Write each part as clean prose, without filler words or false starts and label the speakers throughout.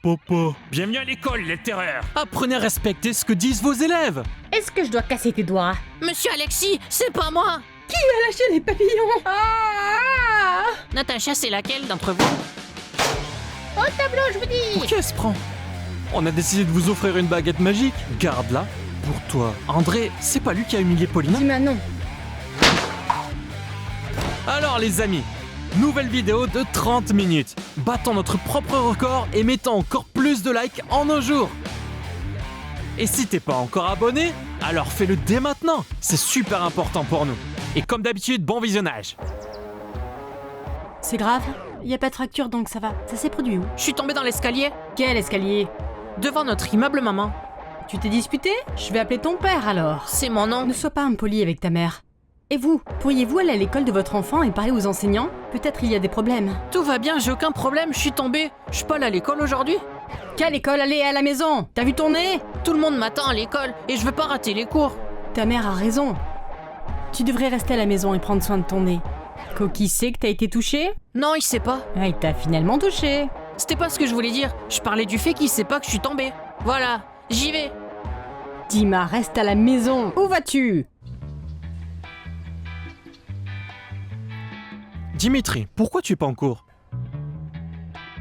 Speaker 1: papa. Bienvenue à l'école, les terreurs. Apprenez à respecter ce que disent vos élèves.
Speaker 2: Est-ce que je dois casser tes doigts?
Speaker 3: Monsieur Alexis, c'est pas moi.
Speaker 2: Qui a lâché les papillons?
Speaker 3: Natacha, c'est laquelle d'entre vous?
Speaker 2: Au tableau, je vous dis!
Speaker 1: Qu'est-ce prend? On a décidé de vous offrir une baguette magique. Garde-la pour toi. André, c'est pas lui qui a humilié Paulina?
Speaker 2: Dis-moi non.
Speaker 1: Alors les amis, nouvelle vidéo de 30 minutes. Battons notre propre record et mettons encore plus de likes en un jour. Et si t'es pas encore abonné, alors fais-le dès maintenant. C'est super important pour nous. Et comme d'habitude, bon visionnage.
Speaker 4: C'est grave? Y a pas de fracture donc ça va. Ça s'est produit où?
Speaker 3: Je suis tombée dans l'escalier,
Speaker 4: Quel escalier?
Speaker 3: devant notre immeuble, maman.
Speaker 4: Tu t'es disputé? Je vais appeler ton père alors.
Speaker 3: C'est mon
Speaker 4: Ne
Speaker 3: oncle.
Speaker 4: sois pas impoli avec ta mère. Et vous, pourriez-vous aller à l'école de votre enfant et parler aux enseignants? Peut-être il y a des problèmes.
Speaker 3: Tout va bien, j'ai aucun problème, je suis tombée. Je suis pas allée à l'école aujourd'hui.
Speaker 4: Quelle école? Allez à la maison! T'as vu ton nez?
Speaker 3: Tout le monde m'attend à l'école et je veux pas rater les cours.
Speaker 4: Ta mère a raison. Tu devrais rester à la maison et prendre soin de ton nez. Coquille sait que t'as été touché?
Speaker 3: Non, il sait pas.
Speaker 4: Ah, il t'a finalement touché.
Speaker 3: C'était pas ce que je voulais dire. Je parlais du fait qu'il sait pas que je suis tombée. Voilà, j'y vais.
Speaker 4: Dima, reste à la maison. Où vas-tu?
Speaker 1: Dimitri, pourquoi tu es pas en cours?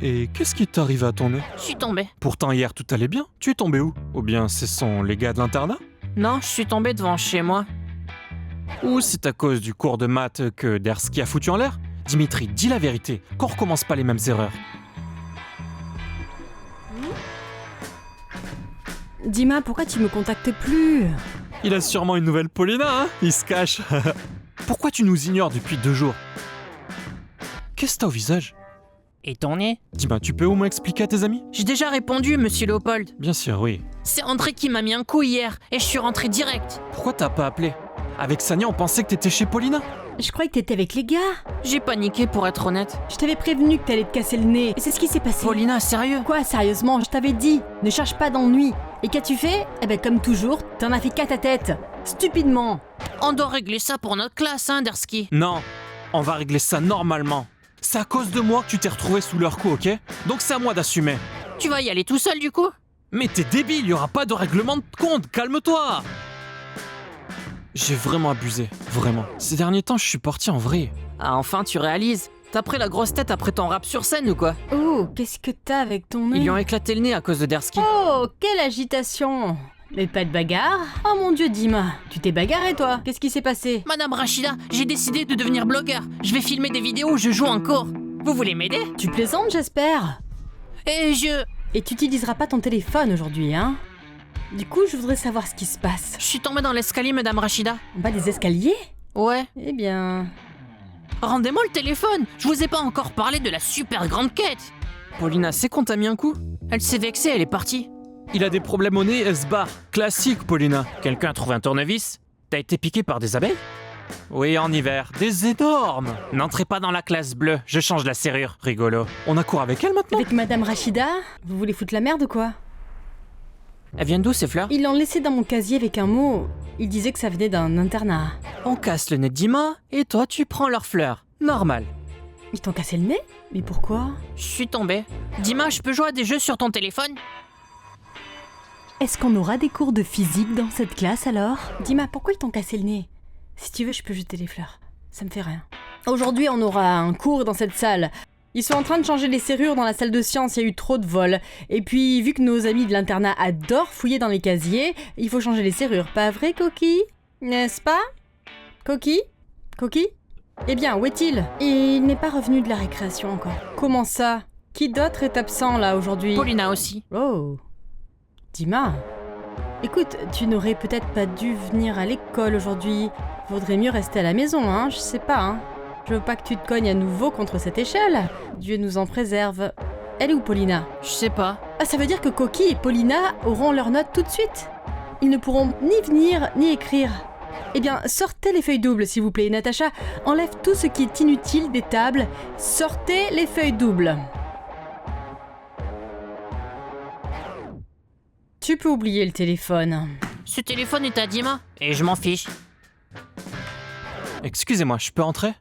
Speaker 1: Et qu'est-ce qui t'arrive à ton nez?
Speaker 3: Je suis tombée.
Speaker 1: Pourtant hier tout allait bien. Tu es tombé où? Ou bien ce sont les gars de l'internat?
Speaker 3: Non, je suis tombée devant chez moi.
Speaker 1: Ou c'est à cause du cours de maths que Derski a foutu en l'air? Dimitri, dis la vérité, qu'on recommence pas les mêmes erreurs.
Speaker 4: Dima, pourquoi tu me contactes plus?
Speaker 1: Il a sûrement une nouvelle Paulina, hein? Il se cache. Pourquoi tu nous ignores depuis 2 jours? Qu'est-ce que t'as au visage?
Speaker 3: Et ton nez?
Speaker 1: Dis-moi, tu peux au moins expliquer à tes amis?
Speaker 3: J'ai déjà répondu, monsieur Léopold.
Speaker 1: Bien sûr, oui.
Speaker 3: C'est André qui m'a mis un coup hier et je suis rentrée direct.
Speaker 1: Pourquoi t'as pas appelé? Avec Sania, on pensait que t'étais chez Paulina.
Speaker 4: Je croyais que t'étais avec les gars.
Speaker 3: J'ai paniqué pour être honnête.
Speaker 4: Je t'avais prévenu que t'allais te casser le nez. Et c'est ce qui s'est passé.
Speaker 3: Paulina, sérieux?
Speaker 4: Quoi, sérieusement, je t'avais dit, ne cherche pas d'ennui. Et qu'as-tu fait? Eh ben comme toujours, t'en as fait qu'à ta tête. Stupidement.
Speaker 3: On doit régler ça pour notre classe, hein, Derski?
Speaker 1: Non, on va régler ça normalement. C'est à cause de moi que tu t'es retrouvé sous leur coup, ok? Donc c'est à moi d'assumer.
Speaker 3: Tu vas y aller tout seul du coup?
Speaker 1: Mais t'es débile, y aura pas de règlement de compte, calme-toi! J'ai vraiment abusé, vraiment. Ces derniers temps, je suis parti en vrille.
Speaker 3: Ah, enfin, tu réalises? T'as pris la grosse tête après ton rap sur scène ou quoi?
Speaker 4: Oh, qu'est-ce que t'as avec ton nez?
Speaker 3: Ils lui ont éclaté le nez à cause de Derski.
Speaker 4: Oh, quelle agitation. Mais pas de bagarre? Oh mon dieu, Dima, tu t'es bagarré toi? Qu'est-ce qui s'est passé?
Speaker 3: Madame Rachida, j'ai décidé de devenir blogueur. Je vais filmer des vidéos où je joue en cours. Vous voulez m'aider?
Speaker 4: Tu plaisantes, j'espère?
Speaker 3: Et je
Speaker 4: tu utiliseras pas ton téléphone aujourd'hui, hein? Du coup, je voudrais savoir ce qui se passe.
Speaker 3: suis tombée dans l'escalier, Madame Rachida.
Speaker 4: En bas des escaliers?
Speaker 3: Ouais.
Speaker 4: Eh bien...
Speaker 3: Rendez-moi le téléphone. Je vous ai pas encore parlé de la super grande quête.
Speaker 1: Paulina, c'est qu'on t'a mis un coup?
Speaker 3: Elle s'est vexée, elle est partie.
Speaker 1: Il a des problèmes au nez, elle se barre. Classique, Paulina. Quelqu'un a trouvé un tournevis? T'as été piqué par des abeilles? Oui, en hiver. Des énormes! N'entrez pas dans la classe bleue, je change la serrure. Rigolo. On a cours avec elle maintenant?
Speaker 4: Avec Madame Rachida? Vous voulez foutre la merde ou quoi?
Speaker 3: Elles viennent d'où ces fleurs?
Speaker 4: Ils l'ont laissé dans mon casier avec un mot. Il disait que ça venait d'un internat.
Speaker 3: On casse le nez de Dima et toi tu prends leurs fleurs. Normal.
Speaker 4: Ils t'ont cassé le nez? Mais pourquoi?
Speaker 3: Je suis tombée. Dima, je peux jouer à des jeux sur ton téléphone?
Speaker 4: Est-ce qu'on aura des cours de physique dans cette classe alors? Dima, pourquoi ils t'ont cassé le nez? Si tu veux, je peux jeter les fleurs. Ça me fait rien. Aujourd'hui, on aura un cours dans cette salle. Ils sont en train de changer les serrures dans la salle de sciences, il y a eu trop de vols. Et puis, vu que nos amis de l'internat adorent fouiller dans les casiers, il faut changer les serrures. Pas vrai, Coquille? N'est-ce pas? Coquille? Coquille? Eh bien, où est-il? Il n'est pas revenu de la récréation encore. Comment ça? Qui d'autre est absent là aujourd'hui?
Speaker 3: Paulina aussi.
Speaker 4: Oh. Dima. Écoute, tu n'aurais peut-être pas dû venir à l'école aujourd'hui. Vaudrait mieux rester à la maison, hein, je sais pas, hein. Je veux pas que tu te cognes à nouveau contre cette échelle. Dieu nous en préserve. Elle est où, Paulina?
Speaker 3: Je sais pas.
Speaker 4: Ah, ça veut dire que Coquille et Paulina auront leurs notes tout de suite. Ils ne pourront ni venir, ni écrire. Eh bien, sortez les feuilles doubles, s'il vous plaît. Natacha, enlève tout ce qui est inutile des tables. Sortez les feuilles doubles. Tu peux oublier le téléphone.
Speaker 3: Ce téléphone est à Dima et je m'en fiche.
Speaker 1: Excusez-moi, je peux entrer?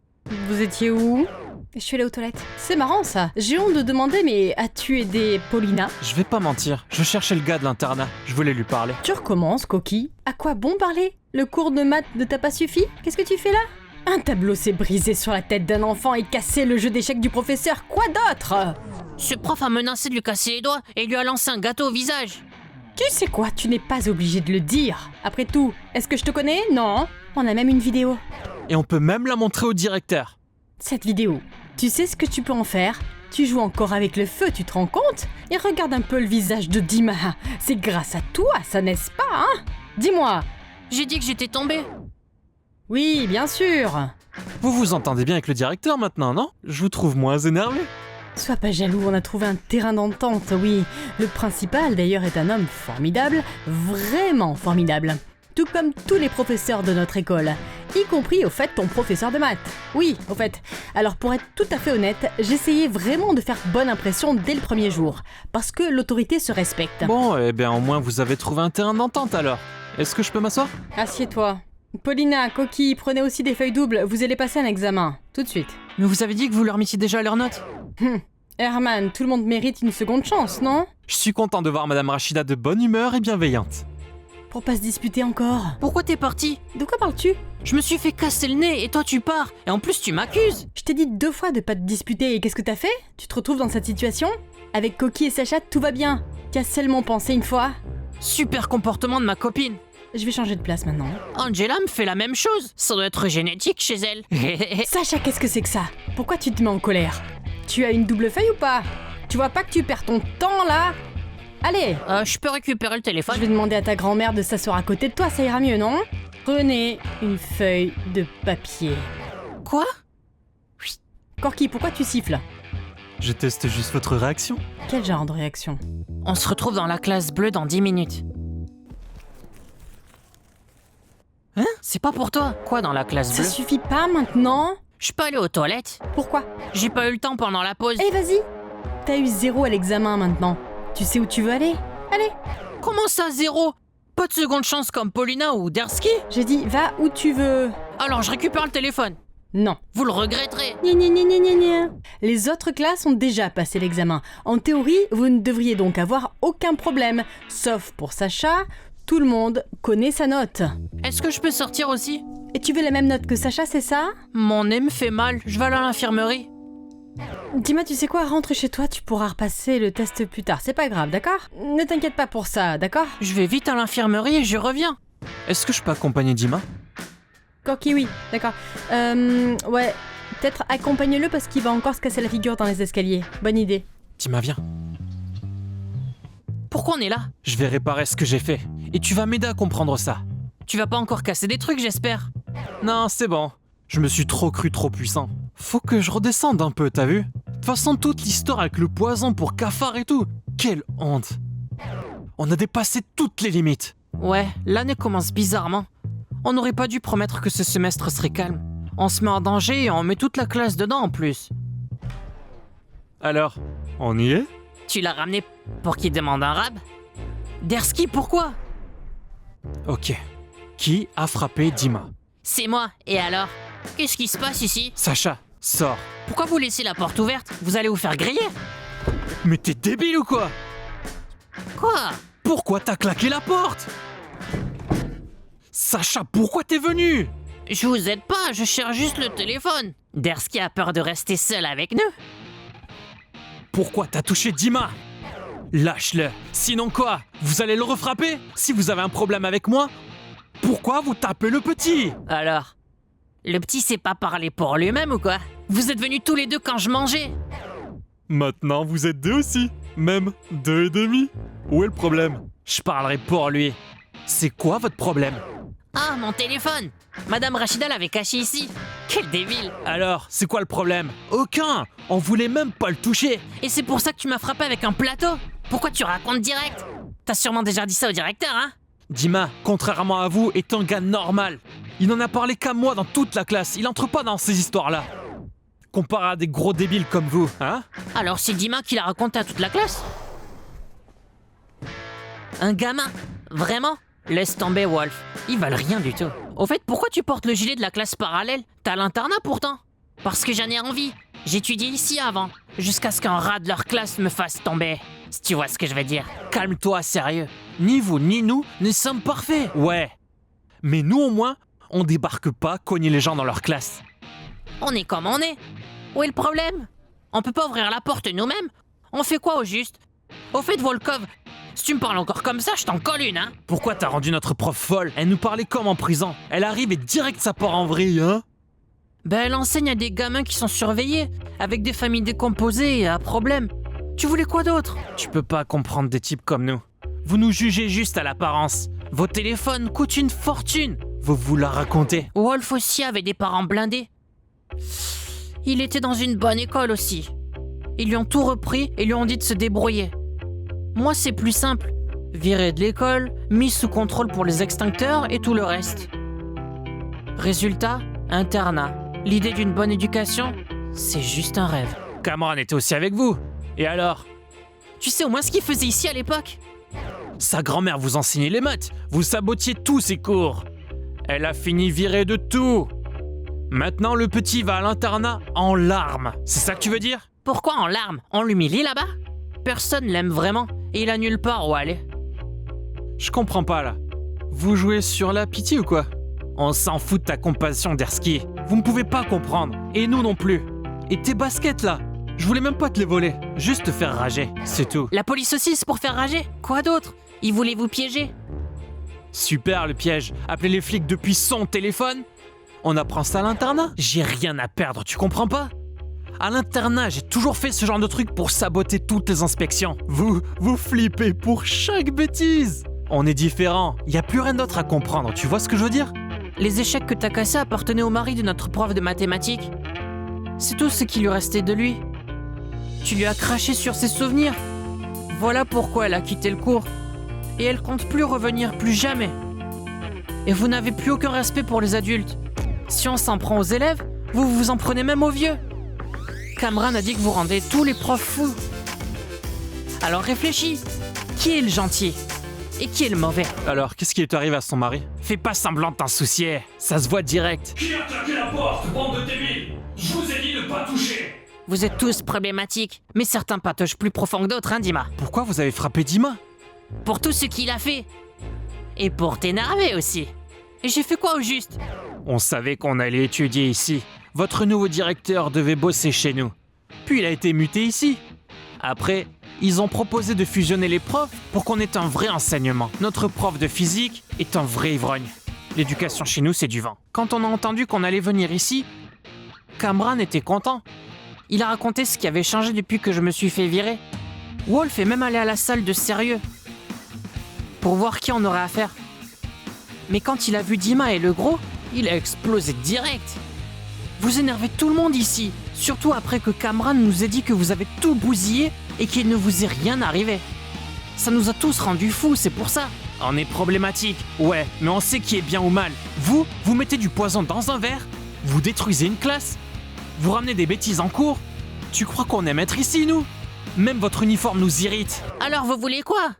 Speaker 4: Vous étiez où? Je suis allée aux toilettes. C'est marrant ça. J'ai honte de demander, mais as-tu aidé Paulina?
Speaker 1: Je vais pas mentir, je cherchais le gars de l'internat. Je voulais lui parler.
Speaker 4: Tu recommences, Coquille. À quoi bon parler? Le cours de maths ne t'a pas suffi? Qu'est-ce que tu fais là? Un tableau s'est brisé sur la tête d'un enfant et cassé le jeu d'échecs du professeur. Quoi d'autre?
Speaker 3: Ce prof a menacé de lui casser les doigts et lui a lancé un gâteau au visage.
Speaker 4: Tu sais quoi? Tu n'es pas obligé de le dire. Après tout, est-ce que je te connais? Non. On a même une vidéo.
Speaker 1: Et on peut même la montrer au directeur.
Speaker 4: Cette vidéo, tu sais ce que tu peux en faire? Tu joues encore avec le feu, tu te rends compte? Et regarde un peu le visage de Dima. C'est grâce à toi, ça n'est-ce pas, hein? Dis-moi.
Speaker 3: J'ai dit que j'étais tombée.
Speaker 4: Oui, bien sûr.
Speaker 1: Vous vous entendez bien avec le directeur maintenant, non? Je vous trouve moins énervé.
Speaker 4: Sois pas jaloux, on a trouvé un terrain d'entente, oui. Le principal, d'ailleurs, est un homme formidable, vraiment formidable. Tout comme tous les professeurs de notre école. Y compris, au fait, ton professeur de maths. Oui, au fait. Alors, pour être tout à fait honnête, j'essayais vraiment de faire bonne impression dès le premier jour. Parce que l'autorité se respecte.
Speaker 1: Bon, eh bien au moins vous avez trouvé un terrain d'entente alors. Est-ce que je peux m'asseoir?
Speaker 4: Assieds-toi. Paulina, Coquille, prenez aussi des feuilles doubles, vous allez passer un examen. Tout de suite.
Speaker 3: Mais vous avez dit que vous leur mettiez déjà leurs notes.
Speaker 4: Herman, tout le monde mérite une seconde chance, non?
Speaker 1: Je suis content de voir Madame Rachida de bonne humeur et bienveillante.
Speaker 4: Pour pas se disputer encore.
Speaker 3: Pourquoi t'es parti?
Speaker 4: De quoi parles-tu?
Speaker 3: Je me suis fait casser le nez et toi tu pars. Et en plus tu m'accuses.
Speaker 4: Je t'ai dit 2 fois de pas te disputer et qu'est-ce que t'as fait? Tu te retrouves dans cette situation? Avec Coquille et Sacha, tout va bien. Tu as seulement pensé une fois?
Speaker 3: Super comportement de ma copine.
Speaker 4: Je vais changer de place maintenant.
Speaker 3: Angela me fait la même chose. Ça doit être génétique chez elle.
Speaker 4: Sacha, qu'est-ce que c'est que ça? Pourquoi tu te mets en colère? Tu as une double feuille ou pas? Tu vois pas que tu perds ton temps là? Allez,
Speaker 3: Je peux récupérer le téléphone?
Speaker 4: je vais demander à ta grand-mère de s'asseoir à côté de toi, ça ira mieux, non? Prenez une feuille de papier.
Speaker 3: Quoi?
Speaker 4: Corky, pourquoi tu siffles?
Speaker 1: Je teste juste votre réaction.
Speaker 4: Quel genre de réaction?
Speaker 3: On se retrouve dans la classe bleue dans 10 minutes. Hein? C'est pas pour toi? Quoi dans la classe
Speaker 4: Ça
Speaker 3: bleue?
Speaker 4: suffit pas maintenant?
Speaker 3: Je peux aller aux toilettes?
Speaker 4: Pourquoi?
Speaker 3: J'ai pas eu le temps pendant la pause.
Speaker 4: Eh vas-y. T'as eu 0 à l'examen maintenant. Tu sais où tu veux aller? Allez.
Speaker 3: Comment ça, 0? Pas de seconde chance comme Paulina ou Dersky?
Speaker 4: J'ai dit va où tu veux.
Speaker 3: Alors je récupère le téléphone.
Speaker 4: Non.
Speaker 3: Vous le regretterez.
Speaker 4: Gna gna gna gna gna gna. Les autres classes ont déjà passé l'examen. En théorie, vous ne devriez donc avoir aucun problème. Sauf pour Sacha, tout le monde connaît sa note.
Speaker 3: Est-ce que je peux sortir aussi?
Speaker 4: Et tu veux la même note que Sacha, c'est ça?
Speaker 3: Mon nez me fait mal, je vais aller à l'infirmerie.
Speaker 4: Dis-moi, tu sais quoi, rentre chez toi, tu pourras repasser le test plus tard. C'est pas grave, d'accord? Ne t'inquiète pas pour ça, d'accord?
Speaker 3: Je vais vite à l'infirmerie et je reviens.
Speaker 1: Est-ce que je peux accompagner Dima?
Speaker 4: Corky, oui, d'accord. Ouais, peut-être accompagne-le parce qu'il va encore se casser la figure dans les escaliers. Bonne idée.
Speaker 1: Dima, viens.
Speaker 3: Pourquoi on est là?
Speaker 1: Je vais réparer ce que j'ai fait. Et tu vas m'aider à comprendre ça.
Speaker 3: Tu vas pas encore casser des trucs, j'espère.
Speaker 1: Non, c'est bon. Je me suis trop cru trop puissant. Faut que je redescende un peu, t'as vu? De toute façon, toute l'histoire avec le poison pour cafard et tout. Quelle honte. On a dépassé toutes les limites.
Speaker 3: Ouais, l'année commence bizarrement. On n'aurait pas dû promettre que ce semestre serait calme. On se met en danger et on met toute la classe dedans en plus.
Speaker 1: Alors, on y est?
Speaker 3: Tu l'as ramené pour qu'il demande un rab? Dersky, pourquoi?
Speaker 1: Ok. Qui a frappé Dima?
Speaker 3: C'est moi, et alors? Qu'est-ce qui se passe ici?
Speaker 1: Sacha, sors.
Speaker 3: Pourquoi vous laissez la porte ouverte? Vous allez vous faire griller?
Speaker 1: Mais t'es débile ou quoi?
Speaker 3: Quoi?
Speaker 1: Pourquoi t'as claqué la porte? Sacha, pourquoi t'es venu?
Speaker 3: Je vous aide pas, je cherche juste le téléphone. Dersky a peur de rester seul avec nous.
Speaker 1: Pourquoi t'as touché Dima? Lâche-le. Sinon quoi? Vous allez le refrapper? Si vous avez un problème avec moi? Pourquoi vous tapez le petit?
Speaker 3: Alors, le petit sait pas parler pour lui-même ou quoi? Vous êtes venus tous les deux quand je mangeais.
Speaker 1: Maintenant vous êtes 2 aussi. Même 2 et demi. Où est le problème? Je parlerai pour lui. C'est quoi votre problème?
Speaker 3: Ah, mon téléphone! Madame Rachida l'avait caché ici. Quel débile!
Speaker 1: Alors, c'est quoi le problème? Aucun! On voulait même pas le toucher.
Speaker 3: Et c'est pour ça que tu m'as frappé avec un plateau? Pourquoi tu racontes direct? T'as sûrement déjà dit ça au directeur, hein?
Speaker 1: Dima, contrairement à vous, est un gars normal. Il n'en a parlé qu'à moi dans toute la classe. Il entre pas dans ces histoires-là. Comparé à des gros débiles comme vous, hein?
Speaker 3: Alors c'est Dima qui l'a raconté à toute la classe? Un gamin? Vraiment? Laisse tomber, Wolf. Ils valent rien du tout. Au fait, pourquoi tu portes le gilet de la classe parallèle? T'as l'internat pourtant. Parce que j'en ai envie. J'étudiais ici avant, jusqu'à ce qu'un rat de leur classe me fasse tomber. Si tu vois ce que je veux dire.
Speaker 1: Calme-toi, sérieux. Ni vous ni nous ne sommes parfaits. Ouais. Mais nous au moins, on débarque pas cogner les gens dans leur classe.
Speaker 3: On est comme on est. Où est le problème? On peut pas ouvrir la porte nous-mêmes? On fait quoi au juste? Au fait, Volkov, si tu me parles encore comme ça, je t'en colle une, hein?
Speaker 1: Pourquoi t'as rendu notre prof folle? Elle nous parlait comme en prison. Elle arrive et direct ça part en vrille, hein?
Speaker 3: Ben elle enseigne à des gamins qui sont surveillés, avec des familles décomposées et à problème. Tu voulais quoi d'autre?
Speaker 1: Tu peux pas comprendre des types comme nous. Vous nous jugez juste à l'apparence. Vos téléphones coûtent une fortune. Vous vous la racontez.
Speaker 3: Wolf aussi avait des parents blindés. Il était dans une bonne école aussi. Ils lui ont tout repris et lui ont dit de se débrouiller. Moi, c'est plus simple. Viré de l'école, mis sous contrôle pour les extincteurs et tout le reste. Résultat, internat. L'idée d'une bonne éducation, c'est juste un rêve.
Speaker 1: Cameron était aussi avec vous. Et alors?
Speaker 3: Tu sais au moins ce qu'il faisait ici à l'époque?
Speaker 1: Sa grand-mère vous enseignait les maths. Vous sabotiez tous ses cours. Elle a fini virée de tout. Maintenant, le petit va à l'internat en larmes. C'est ça que tu veux dire?
Speaker 3: Pourquoi en larmes? On l'humilie là-bas? Personne l'aime vraiment et il a nulle part où aller.
Speaker 1: Je comprends pas là. Vous jouez sur la pitié ou quoi? On s'en fout de ta compassion, Dersky. Vous ne pouvez pas comprendre. Et nous non plus. Et tes baskets là? Je voulais même pas te les voler. Juste te faire rager, c'est tout.
Speaker 3: La police aussi, c'est pour faire rager? Quoi d'autre? Ils voulaient vous piéger?
Speaker 1: Super le piège. Appeler les flics depuis son téléphone? On apprend ça à l'internat? J'ai rien à perdre, tu comprends pas? À l'internat, j'ai toujours fait ce genre de truc pour saboter toutes les inspections. Vous flippez pour chaque bêtise. On est différents. Y a plus rien d'autre à comprendre, tu vois ce que je veux dire?
Speaker 3: Les échecs que t'as cassés appartenaient au mari de notre prof de mathématiques. C'est tout ce qui lui restait de lui. Tu lui as craché sur ses souvenirs. Voilà pourquoi elle a quitté le cours. Et elle compte plus revenir, plus jamais. Et vous n'avez plus aucun respect pour les adultes. Si on s'en prend aux élèves, vous vous en prenez même aux vieux. Cameron a dit que vous rendez tous les profs fous. Alors réfléchis. Qui est le gentil? Et qui est le mauvais?
Speaker 1: Alors, qu'est-ce qui est arrivé à son mari? Fais pas semblant de t'en soucier. Ça se voit direct.
Speaker 5: Qui a claqué la porte, bande de débiles? Je vous ai dit de pas toucher.
Speaker 3: Vous êtes tous problématiques. Mais certains patauchent plus profond que d'autres, hein, Dima?
Speaker 1: Pourquoi vous avez frappé Dima?
Speaker 3: Pour tout ce qu'il a fait. Et pour t'énerver aussi. Et j'ai fait quoi au juste?
Speaker 1: On savait qu'on allait étudier ici. Votre nouveau directeur devait bosser chez nous. Puis il a été muté ici. Après, ils ont proposé de fusionner les profs pour qu'on ait un vrai enseignement. Notre prof de physique est un vrai ivrogne. L'éducation chez nous, c'est du vent. Quand on a entendu qu'on allait venir ici, Cameron était content. Il a raconté ce qui avait changé depuis que je me suis fait virer. Wolf est même allé à la salle de sérieux pour voir qui on aurait affaire. Mais quand il a vu Dima et le gros, il a explosé direct. Vous énervez tout le monde ici, surtout après que Cameron nous ait dit que vous avez tout bousillé et qu'il ne vous est rien arrivé. Ça nous a tous rendus fous, c'est pour ça. On est problématique, ouais, mais on sait qui est bien ou mal. Vous mettez du poison dans un verre, vous détruisez une classe, vous ramenez des bêtises en cours. Tu crois qu'on aime être ici, nous? Même votre uniforme nous irrite.
Speaker 3: Alors vous voulez quoi?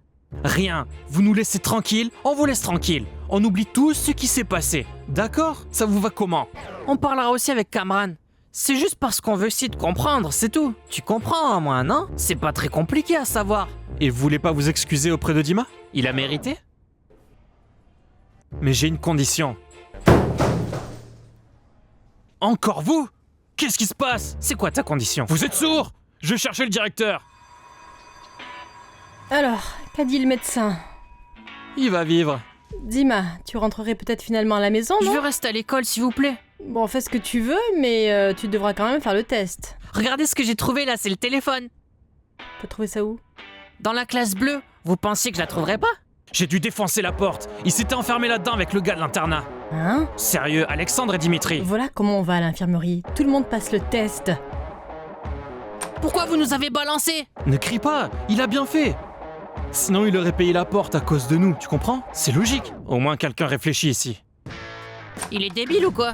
Speaker 1: Rien, vous nous laissez tranquille, on vous laisse tranquille. On oublie tout ce qui s'est passé. D'accord? Ça vous va comment?
Speaker 3: On parlera aussi avec Cameron. C'est juste parce qu'on veut essayer de comprendre, c'est tout. Tu comprends, moi, non? C'est pas très compliqué à savoir.
Speaker 1: Et vous voulez pas vous excuser auprès de Dima? Il a mérité? Mais j'ai une condition. Encore vous? Qu'est-ce qui se passe? C'est quoi ta condition? Vous êtes sourd? Je vais chercher le directeur.
Speaker 4: Alors, qu'a dit le médecin?
Speaker 1: Il va vivre.
Speaker 4: Dima, tu rentrerais peut-être finalement à la maison,
Speaker 3: Je
Speaker 4: non?
Speaker 3: veux rester à l'école, s'il vous plaît.
Speaker 4: Bon, fais ce que tu veux, mais tu devras quand même faire le test.
Speaker 3: Regardez ce que j'ai trouvé là, c'est le téléphone.
Speaker 4: T'as trouvé ça où?
Speaker 3: Dans la classe bleue, vous pensiez que je la trouverais pas?
Speaker 1: J'ai dû défoncer la porte. Il s'était enfermé là-dedans avec le gars de l'internat.
Speaker 4: Hein?
Speaker 1: Sérieux, Alexandre et Dimitri.
Speaker 4: Voilà comment on va à l'infirmerie. Tout le monde passe le test.
Speaker 3: Pourquoi vous nous avez balancé?
Speaker 1: Ne crie pas, il a bien fait. Sinon, il aurait payé la porte à cause de nous, tu comprends? C'est logique. Au moins, quelqu'un réfléchit ici.
Speaker 3: Il est débile ou quoi?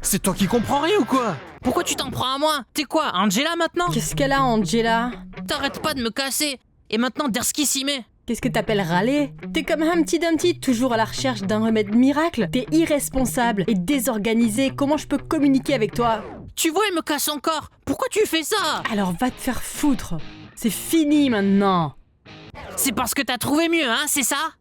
Speaker 1: C'est toi qui comprends rien ou quoi?
Speaker 3: Pourquoi tu t'en prends à moi? T'es quoi, Angela maintenant?
Speaker 4: Qu'est-ce qu'elle a, Angela?
Speaker 3: T'arrêtes pas de me casser. Et maintenant, Dersky s'y met.
Speaker 4: Qu'est-ce que t'appelles râler? T'es comme Humpty Dumpty, toujours à la recherche d'un remède miracle. T'es irresponsable et désorganisé. Comment je peux communiquer avec toi?
Speaker 3: Tu vois, il me casse encore. Pourquoi tu fais ça?
Speaker 4: Alors va te faire foutre. C'est fini maintenant.
Speaker 3: C'est parce que t'as trouvé mieux, hein, c'est ça?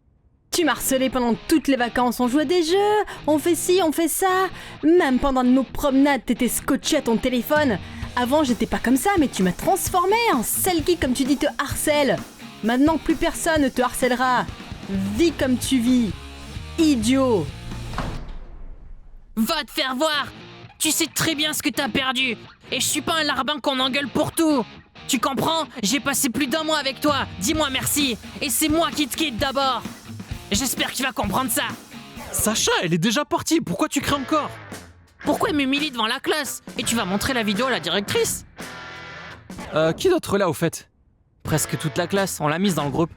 Speaker 4: Tu m'as harcelé pendant toutes les vacances. On joue à des jeux, on fait ci, on fait ça. Même pendant nos promenades, t'étais scotché à ton téléphone. Avant, j'étais pas comme ça, mais tu m'as transformé en celle qui, comme tu dis, te harcèle. Maintenant, plus personne ne te harcèlera. Vis comme tu vis. Idiot.
Speaker 3: Va te faire voir. Tu sais très bien ce que t'as perdu. Et je suis pas un larbin qu'on engueule pour tout. Tu comprends? J'ai passé plus d'1 mois avec toi. Dis-moi merci. Et c'est moi qui te quitte d'abord. J'espère que tu vas comprendre ça.
Speaker 1: Sacha, elle est déjà partie, pourquoi tu cries encore?
Speaker 3: Pourquoi elle m'humilie devant la classe? Et tu vas montrer la vidéo à la directrice?
Speaker 1: Qui d'autre là au fait?
Speaker 3: Presque toute la classe, on l'a mise dans le groupe.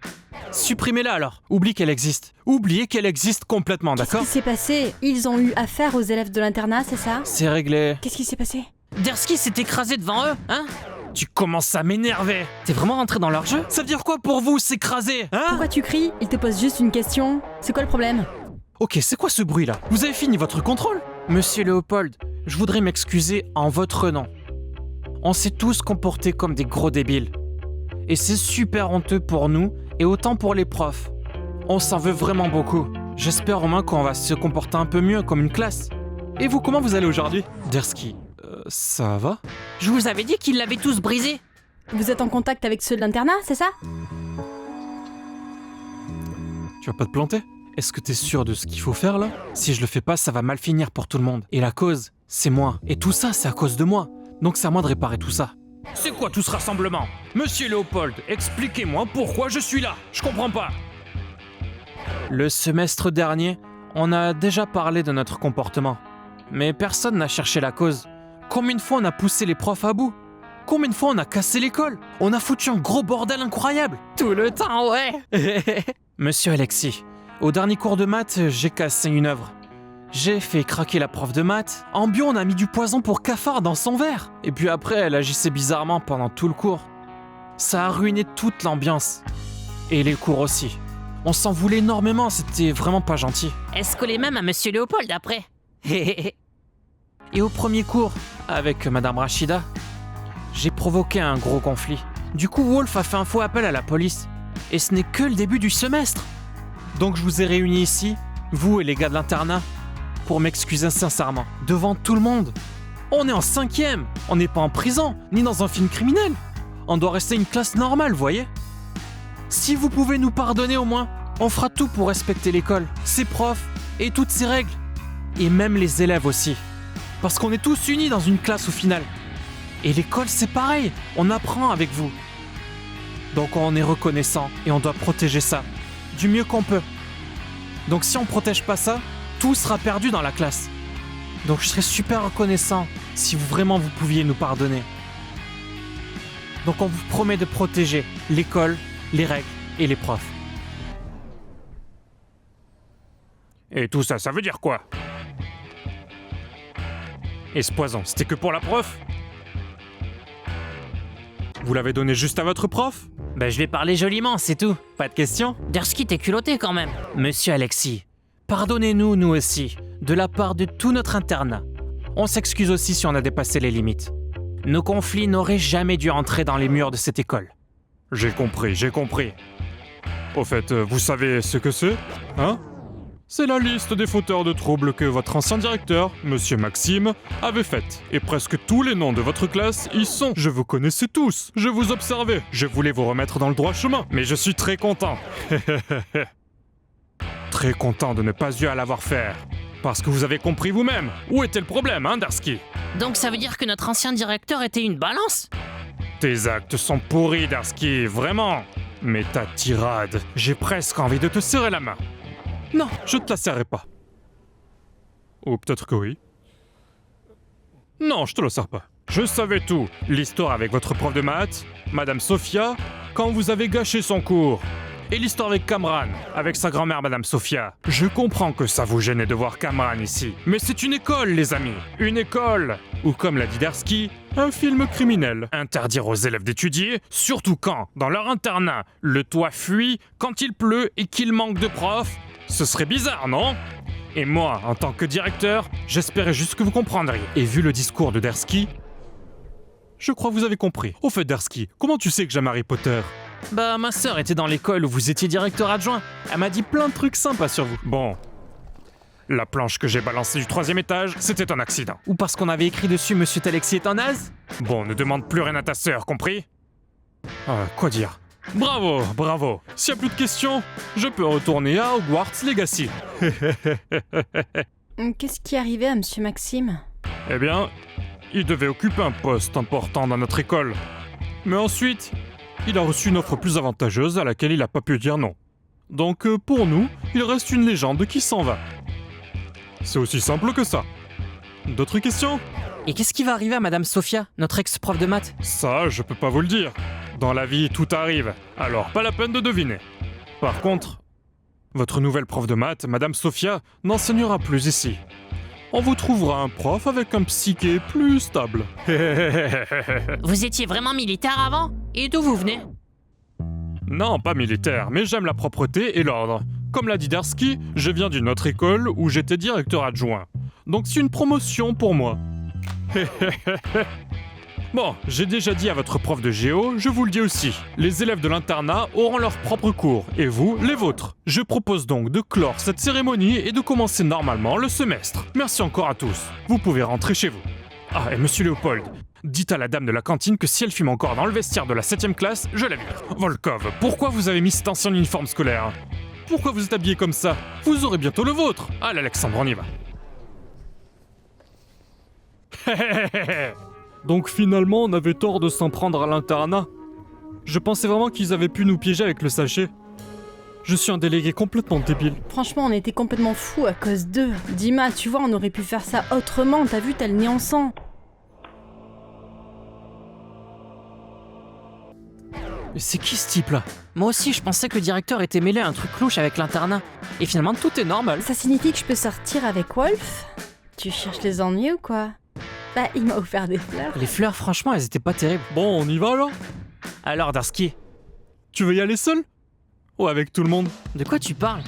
Speaker 1: Supprimez-la alors, oublie qu'elle existe. Oubliez qu'elle existe complètement,
Speaker 4: Qu'est-ce
Speaker 1: d'accord?
Speaker 4: qui s'est passé? Ils ont eu affaire aux élèves de l'internat, c'est ça?
Speaker 1: C'est réglé.
Speaker 4: Qu'est-ce qui s'est passé?
Speaker 3: Dersky s'est écrasé devant eux, hein?
Speaker 1: Tu commences à m'énerver.
Speaker 3: T'es vraiment rentré dans leur jeu?
Speaker 1: Ça veut dire quoi pour vous, s'écraser, hein?
Speaker 4: Pourquoi tu cries? Ils te posent juste une question. C'est quoi le problème?
Speaker 1: Ok, c'est quoi ce bruit là? Vous avez fini votre contrôle? Monsieur Léopold, je voudrais m'excuser en votre nom. On s'est tous comportés comme des gros débiles. Et c'est super honteux pour nous et autant pour les profs. On s'en veut vraiment beaucoup. J'espère au moins qu'on va se comporter un peu mieux comme une classe. Et vous, comment vous allez aujourd'hui? Dersky, ça va?
Speaker 3: Je vous avais dit qu'ils l'avaient tous brisé.
Speaker 4: Vous êtes en contact avec ceux de l'internat, c'est ça?
Speaker 1: Tu vas pas te planter? Est-ce que t'es sûr de ce qu'il faut faire là? Si je le fais pas, ça va mal finir pour tout le monde. Et la cause, c'est moi. Et tout ça, c'est à cause de moi. Donc c'est à moi de réparer tout ça.
Speaker 5: C'est quoi tout ce rassemblement? Monsieur Léopold, expliquez-moi pourquoi je suis là. Je comprends pas.
Speaker 1: Le semestre dernier, on a déjà parlé de notre comportement. Mais personne n'a cherché la cause. Combien de fois on a poussé les profs à bout? Combien de fois on a cassé l'école? On a foutu un gros bordel incroyable.
Speaker 3: Tout le temps, ouais.
Speaker 1: Monsieur Alexis, au dernier cours de maths, j'ai cassé une œuvre. J'ai fait craquer la prof de maths. En bio, on a mis du poison pour cafard dans son verre. Et puis après, elle agissait bizarrement pendant tout le cours. Ça a ruiné toute l'ambiance. Et les cours aussi. On s'en voulait énormément, c'était vraiment pas gentil.
Speaker 3: Est-ce collé même à Monsieur Léopold après?
Speaker 1: Et au premier cours, avec Madame Rachida, j'ai provoqué un gros conflit. Du coup, Wolf a fait un faux appel à la police. Et ce n'est que le début du semestre. Donc je vous ai réunis ici, vous et les gars de l'internat, pour m'excuser sincèrement, devant tout le monde. On est en 5e, on n'est pas en prison, ni dans un film criminel. On doit rester une classe normale, voyez? Si vous pouvez nous pardonner au moins, on fera tout pour respecter l'école, ses profs et toutes ses règles. Et même les élèves aussi. Parce qu'on est tous unis dans une classe au final. Et l'école c'est pareil, on apprend avec vous. Donc on est reconnaissant et on doit protéger ça, du mieux qu'on peut. Donc si on protège pas ça, tout sera perdu dans la classe. Donc je serais super reconnaissant si vraiment vous pouviez nous pardonner. Donc on vous promet de protéger l'école, les règles et les profs.
Speaker 5: Et tout ça, ça veut dire quoi? Et ce poison, c'était que pour la prof? Vous l'avez donné juste à votre prof?
Speaker 3: Ben je vais parler joliment, c'est tout.
Speaker 1: Pas de questions?
Speaker 3: Dersky, t'es culotté quand même.
Speaker 1: Monsieur Alexis, pardonnez-nous, nous aussi, de la part de tout notre internat. On s'excuse aussi si on a dépassé les limites. Nos conflits n'auraient jamais dû entrer dans les murs de cette école.
Speaker 5: J'ai compris, j'ai compris. Au fait, vous savez ce que c'est? Hein? C'est la liste des fauteurs de troubles que votre ancien directeur, Monsieur Maxime, avait faite. Et presque tous les noms de votre classe y sont. Je vous connaissais tous, je vous observais, je voulais vous remettre dans le droit chemin. Mais je suis très content. Très content de ne pas eu à l'avoir faire. Parce que vous avez compris vous-même. Où était le problème, hein, Dersky?
Speaker 3: Donc ça veut dire que notre ancien directeur était une balance?
Speaker 5: Tes actes sont pourris, Dersky, vraiment. Mais ta tirade, j'ai presque envie de te serrer la main. Non, je te la serrerai pas. Ou peut-être que oui. Non, je te la serre pas. Je savais tout. L'histoire avec votre prof de maths, Madame Sophia, quand vous avez gâché son cours. Et l'histoire avec Kamran, avec sa grand-mère Madame Sophia. Je comprends que ça vous gênait de voir Kamran ici. Mais c'est une école, les amis. Une école. Ou comme l'a dit Darsky, un film criminel. Interdire aux élèves d'étudier, surtout quand, dans leur internat, le toit fuit, quand il pleut et qu'il manque de profs. Ce serait bizarre, non ? Et moi, en tant que directeur, j'espérais juste que vous comprendriez. Et vu le discours de Darsky, je crois que vous avez compris. Au fait, Darsky, comment tu sais que j'aime Harry Potter ?
Speaker 1: Bah, ma sœur était dans l'école où vous étiez directeur adjoint. Elle m'a dit plein de trucs sympas sur vous.
Speaker 5: Bon. La planche que j'ai balancée du 3e étage, c'était un accident.
Speaker 1: Ou parce qu'on avait écrit dessus Monsieur Talexi est un naze.
Speaker 5: Bon, ne demande plus rien à ta sœur, compris ? Quoi dire ? Bravo, bravo. S'il n'y a plus de questions, je peux retourner à Hogwarts Legacy.
Speaker 4: Qu'est-ce qui est arrivé à Monsieur Maxime?
Speaker 5: Eh bien, il devait occuper un poste important dans notre école. Mais ensuite, il a reçu une offre plus avantageuse à laquelle il n'a pas pu dire non. Donc pour nous, il reste une légende qui s'en va. C'est aussi simple que ça. D'autres questions ?
Speaker 3: Et qu'est-ce qui va arriver à Madame Sophia, notre ex-prof de maths?
Speaker 5: Ça, je peux pas vous le dire. Dans la vie, tout arrive, alors pas la peine de deviner. Par contre, votre nouvelle prof de maths, Madame Sophia, n'enseignera plus ici. On vous trouvera un prof avec un psyché plus stable.
Speaker 3: Vous étiez vraiment militaire avant? Et d'où vous venez?
Speaker 5: Non, pas militaire, mais j'aime la propreté et l'ordre. Comme l'a dit Darsky, je viens d'une autre école où j'étais directeur adjoint. Donc c'est une promotion pour moi. Bon, j'ai déjà dit à votre prof de géo, je vous le dis aussi. Les élèves de l'internat auront leurs propres cours, et vous, les vôtres. Je propose donc de clore cette cérémonie et de commencer normalement le semestre. Merci encore à tous. Vous pouvez rentrer chez vous. Ah, et monsieur Léopold, dites à la dame de la cantine que si elle fume encore dans le vestiaire de la 7e classe, je la vire. Volkov, pourquoi vous avez mis cet ancien uniforme scolaire? Pourquoi vous êtes habillé comme ça? Vous aurez bientôt le vôtre. Allez Alexandre, on y va. Donc finalement, on avait tort de s'en prendre à l'internat. Je pensais vraiment qu'ils avaient pu nous piéger avec le sachet. Je suis un délégué complètement débile.
Speaker 4: Franchement, on était complètement fous à cause d'eux. Dima, tu vois, on aurait pu faire ça autrement. T'as vu, t'as le nez en sang.
Speaker 1: Mais c'est qui ce type-là?
Speaker 3: Moi aussi, je pensais que le directeur était mêlé à un truc louche avec l'internat. Et finalement, tout est normal.
Speaker 4: Ça signifie que je peux sortir avec Wolf? Tu cherches les ennuis ou quoi? Bah, il m'a offert des fleurs.
Speaker 3: Les fleurs, franchement, elles étaient pas terribles.
Speaker 5: Bon, on y va alors?
Speaker 1: Alors, Darsky,
Speaker 5: Tu veux y aller seul? Ou avec tout le monde?
Speaker 3: De quoi tu parles?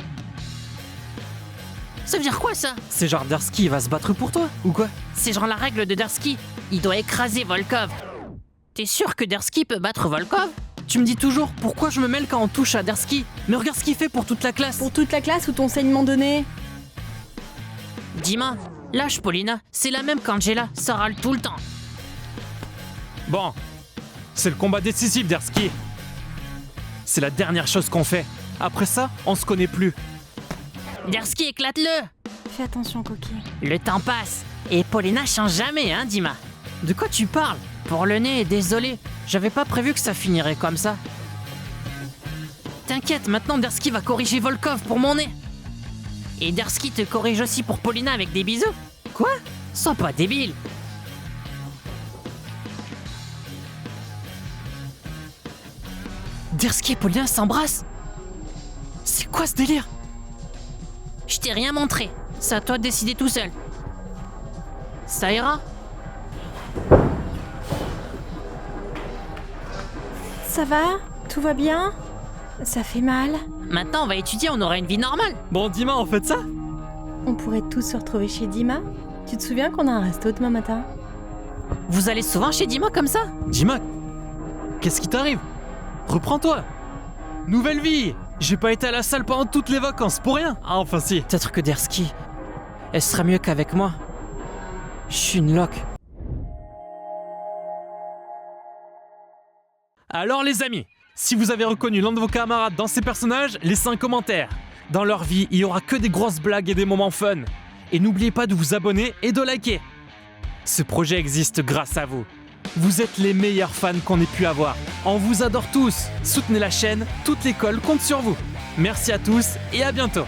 Speaker 3: Ça veut dire quoi, ça?
Speaker 1: c'est genre Darsky il va se battre pour toi, ou quoi?
Speaker 3: C'est genre la règle de Darsky. Il doit écraser Volkov. T'es sûr que Darsky peut battre Volkov?
Speaker 1: Tu me dis toujours pourquoi je me mêle quand on touche à Darsky. Mais regarde ce qu'il fait pour toute la classe.
Speaker 4: Pour toute la classe ou ton saignement de nez?
Speaker 3: Dima, lâche Paulina. C'est la même qu'Angela. Ça râle tout le temps.
Speaker 1: Bon, c'est le combat décisif, Darsky. C'est la dernière chose qu'on fait. Après ça, on se connaît plus.
Speaker 3: Darsky, éclate-le.
Speaker 4: Fais attention, Coquille.
Speaker 3: Le temps passe. Et Paulina change jamais, hein, Dima?
Speaker 1: De quoi tu parles?
Speaker 3: Pour le nez, désolé. J'avais pas prévu que ça finirait comme ça. T'inquiète, maintenant Darsky va corriger Volkov pour mon nez. Et Darsky te corrige aussi pour Paulina avec des bisous. Quoi? Sois pas débile.
Speaker 1: Darsky et Paulina s'embrassent? C'est quoi ce délire?
Speaker 3: Je t'ai rien montré. C'est à toi de décider tout seul. Ça ira?
Speaker 4: Ça va? Tout va bien? Ça fait mal?
Speaker 3: Maintenant, on va étudier, on aura une vie normale.
Speaker 1: Bon, Dima, on fait ça?
Speaker 4: On pourrait tous se retrouver chez Dima? Tu te souviens qu'on a un resto demain matin?
Speaker 3: Vous allez souvent chez Dima comme ça?
Speaker 1: Dima, qu'est-ce qui t'arrive? Reprends-toi. Nouvelle vie. J'ai pas été à la salle pendant toutes les vacances pour rien. Ah, enfin si.
Speaker 3: Peut-être que Darsky, elle sera mieux qu'avec moi. Je suis une loque.
Speaker 1: Alors les amis, si vous avez reconnu l'un de vos camarades dans ces personnages, laissez un commentaire. Dans leur vie, il y aura que des grosses blagues et des moments fun. Et n'oubliez pas de vous abonner et de liker. Ce projet existe grâce à vous. Vous êtes les meilleurs fans qu'on ait pu avoir. On vous adore tous. Soutenez la chaîne, toute l'école compte sur vous. Merci à tous et à bientôt.